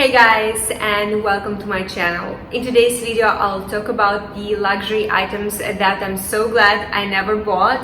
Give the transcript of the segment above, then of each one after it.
Hey guys, and welcome to my channel. In today's video I'll talk about the luxury items that I'm so glad I never bought,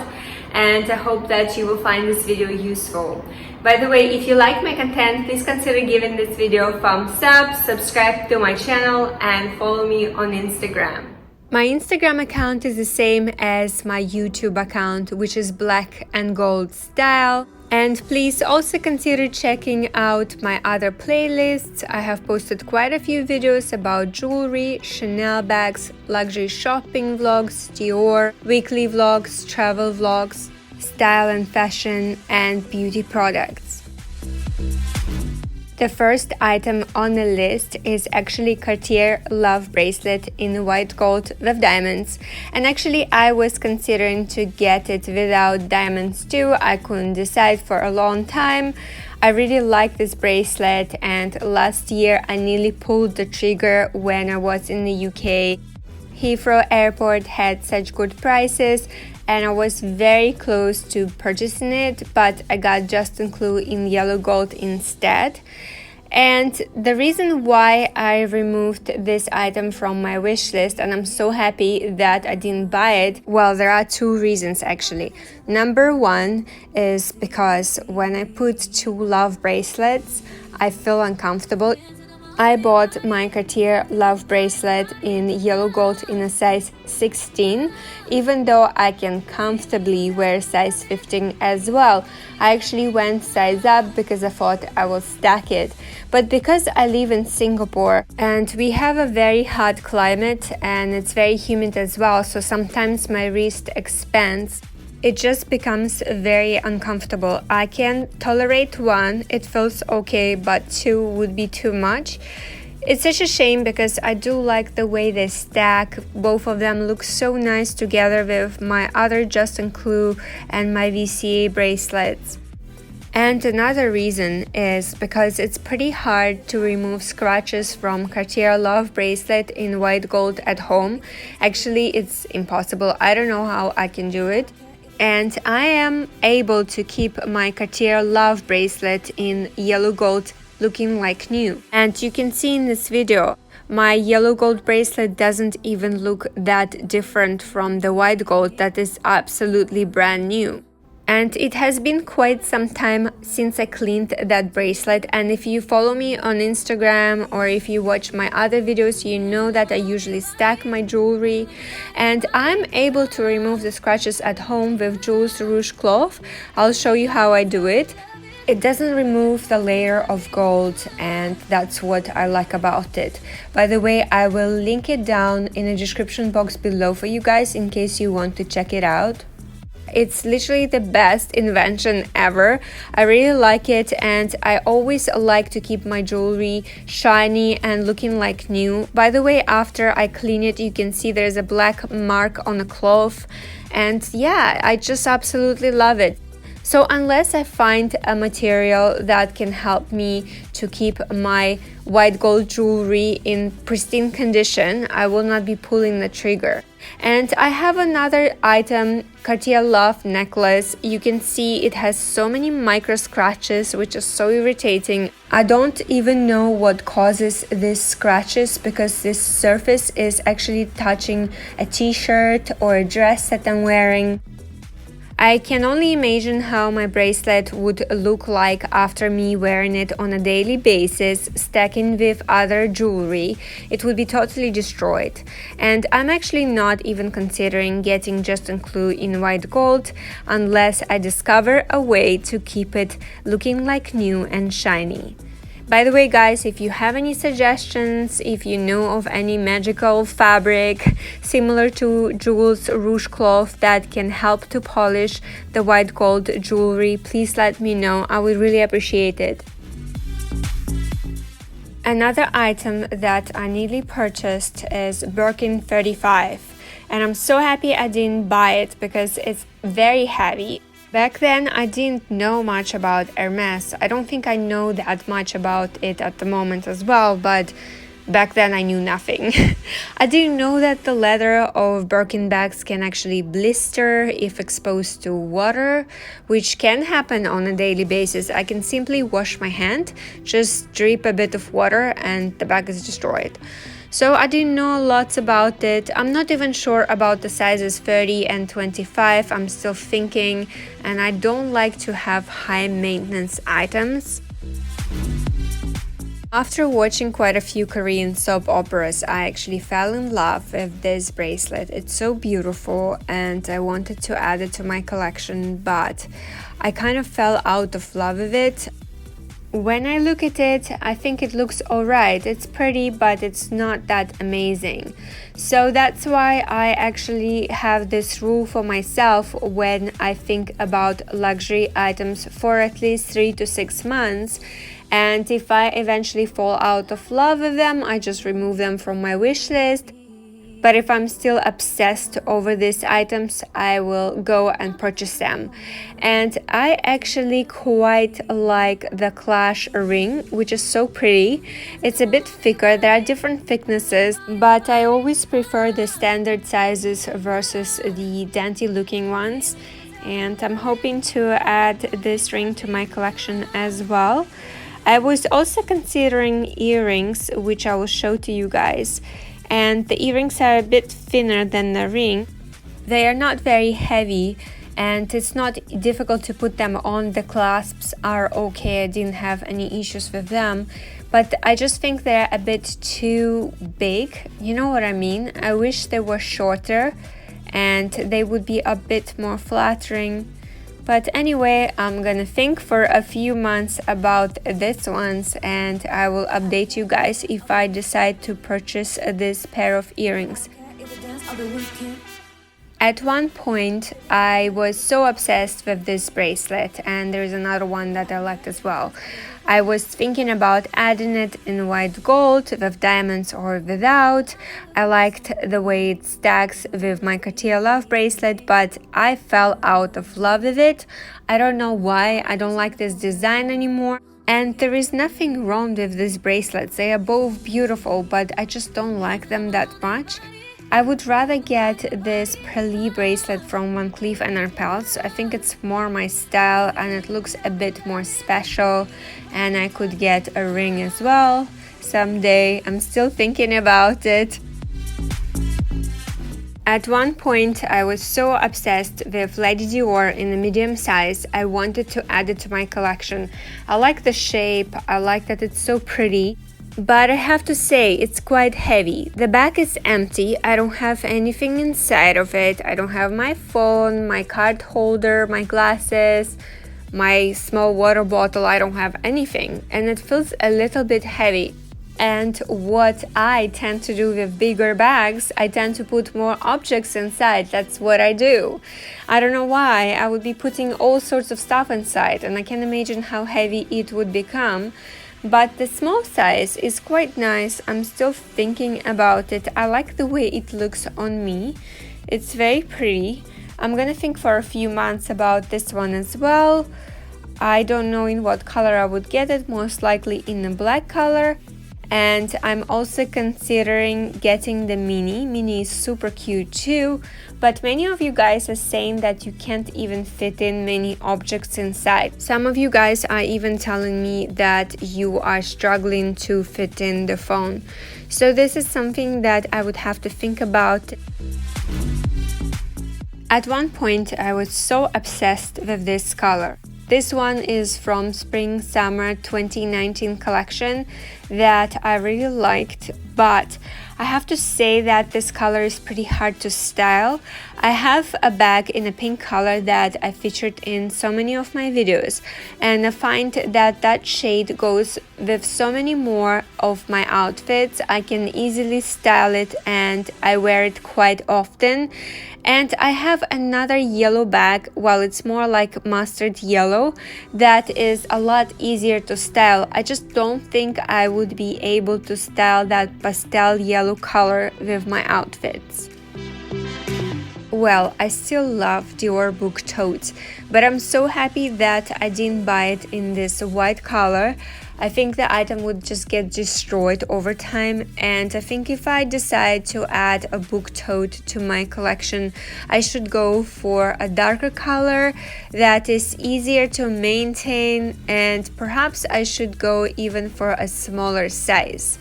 and I hope that you will find this video useful. By the way, if you like my content, please consider giving this video a thumbs up, subscribe to my channel and follow me on Instagram. My Instagram account is the same as my YouTube account, which is black and gold style. And please also consider checking out my other playlists. I have posted quite a few videos about jewelry, Chanel bags, luxury shopping vlogs, DIOR, weekly vlogs, travel vlogs, style and fashion, and beauty products. The first item on the list is actually Cartier Love Bracelet in white gold with diamonds, and actually I was considering to get it without diamonds too. I couldn't decide for a long time. I really like this bracelet, and last year I nearly pulled the trigger when I was in the UK. Heathrow Airport had such good prices and I was very close to purchasing it, but I got just included in yellow gold instead. And the reason why I removed this item from my wish list, and I'm so happy that I didn't buy it, well, there are two reasons actually. Number one is because when I put two love bracelets, I feel uncomfortable. I bought my Cartier Love Bracelet in yellow gold in a size 16, even though I can comfortably wear size 15 as well. I actually went size up because I thought I will stack it. But because I live in Singapore and we have a very hot climate and it's very humid as well, so sometimes my wrist expands. It just becomes very uncomfortable. I can tolerate one, it feels okay, but two would be too much. It's such a shame because I do like the way they stack. Both of them look so nice together with my other Justin Clue and my VCA bracelets. And another reason is because it's pretty hard to remove scratches from Cartier Love Bracelet in white gold at home. Actually, it's impossible. I don't know how I can do it. And I am able to keep my Cartier Love Bracelet in yellow gold looking like new. And you can see in this video, my yellow gold bracelet doesn't even look that different from the white gold that is absolutely brand new. And it has been quite some time since I cleaned that bracelet, and if you follow me on Instagram or if you watch my other videos, you know that I usually stack my jewelry, and I'm able to remove the scratches at home with Jules Rouge cloth. I'll show you how I do it. It doesn't remove the layer of gold, and that's what I like about it. By the way, I will link it down in the description box below for you guys in case you want to check it out. It's literally the best invention ever. I really like it, and I always like to keep my jewelry shiny and looking like new. By the way, after I clean it, you can see there's a black mark on the cloth, and yeah, I just absolutely love it. So unless I find a material that can help me to keep my white gold jewelry in pristine condition, I will not be pulling the trigger. And I have another item, Cartier Love necklace. You can see it has so many micro scratches, which is so irritating. I don't even know what causes these scratches because this surface is actually touching a t-shirt or a dress that I'm wearing. I can only imagine how my bracelet would look like after me wearing it on a daily basis, stacking with other jewelry. It would be totally destroyed. And I'm actually not even considering getting Justin Clue in white gold unless I discover a way to keep it looking like new and shiny. By the way, guys, if you have any suggestions, if you know of any magical fabric similar to Jules Rouge cloth that can help to polish the white gold jewelry, please let me know. I would really appreciate it. Another item that I nearly purchased is Birkin 35, and I'm so happy I didn't buy it because it's very heavy. Back then, I didn't know much about Hermes. I don't think I know that much about it at the moment as well, but Back then I knew nothing. I didn't know that the leather of Birkin bags can actually blister if exposed to water, which can happen on a daily basis. I can simply wash my hand, just drip a bit of water and the bag is destroyed. So I didn't know lots about it. I'm not even sure about the sizes 30 and 25. I'm still thinking, and I don't like to have high maintenance items. After watching quite a few Korean soap operas, I actually fell in love with this bracelet. It's so beautiful and I wanted to add it to my collection, but I kind of fell out of love with it. When I look at it, I think it looks alright. It's pretty, but it's not that amazing. So that's why I actually have this rule for myself when I think about luxury items for at least 3 to 6 months. And if I eventually fall out of love with them, I just remove them from my wish list. But if I'm still obsessed over these items, I will go and purchase them. And I actually quite like the Clash ring, which is so pretty. It's a bit thicker, there are different thicknesses, but I always prefer the standard sizes versus the dainty looking ones. And I'm hoping to add this ring to my collection as well. I was also considering earrings, which I will show to you guys. And the earrings are a bit thinner than the ring. They are not very heavy and it's not difficult to put them on. The clasps are okay, I didn't have any issues with them. But I just think they're a bit too big, you know what I mean? I wish they were shorter and they would be a bit more flattering. But anyway, I'm gonna think for a few months about these ones and I will update you guys if I decide to purchase this pair of earrings. At one point, I was so obsessed with this bracelet, and there is another one that I liked as well. I was thinking about adding it in white gold with diamonds or without. I liked the way it stacks with my Cartier Love bracelet, but I fell out of love with it. I don't know why. I don't like this design anymore. And there is nothing wrong with these bracelets. They are both beautiful, but I just don't like them that much. I would rather get this Pearly bracelet from Van Cleef & Arpels. I think it's more my style and it looks a bit more special, and I could get a ring as well someday. I'm still thinking about it. At one point, I was so obsessed with Lady Dior in a medium size, I wanted to add it to my collection. I like the shape, I like that it's so pretty. But I have to say, it's quite heavy. The bag is empty, I don't have anything inside of it. I don't have my phone, my card holder, my glasses, my small water bottle. I don't have anything. And it feels a little bit heavy. And what I tend to do with bigger bags, I tend to put more objects inside. That's what I do. I don't know why. I would be putting all sorts of stuff inside, and I can imagine how heavy it would become. But the small size is quite nice. I'm still thinking about it. I like the way it looks on me. It's very pretty. I'm gonna think for a few months about this one as well. I don't know in what color I would get it, most likely in a black color. And I'm also considering getting the mini. Mini is super cute too, but many of you guys are saying that you can't even fit in many objects inside. Some of you guys are even telling me that you are struggling to fit in the phone. So this is something that I would have to think about. At one point, I was so obsessed with this color. This one is from Spring Summer 2019 collection that I really liked, but I have to say that this color is pretty hard to style. I have a bag in a pink color that I featured in so many of my videos, and I find that that shade goes with so many more of my outfits. I can easily style it and I wear it quite often. And I have another yellow bag, well, it's more like mustard yellow, that is a lot easier to style. I just don't think I would be able to style that pastel yellow color with my outfits. Well, I still love Dior book totes, but I'm so happy that I didn't buy it in this white color. I think the item would just get destroyed over time, and I think if I decide to add a book tote to my collection, I should go for a darker color that is easier to maintain, and perhaps I should go even for a smaller size.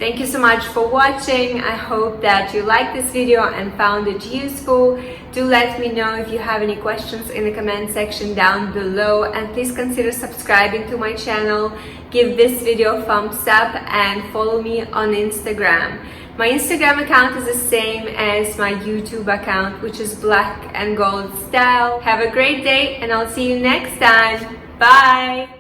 Thank you so much for watching. I hope that you liked this video and found it useful. Do let me know if you have any questions in the comment section down below, and please consider subscribing to my channel. Give this video a thumbs up and follow me on Instagram. My Instagram account is the same as my YouTube account, which is black and gold style. Have a great day, and I'll see you next time. Bye!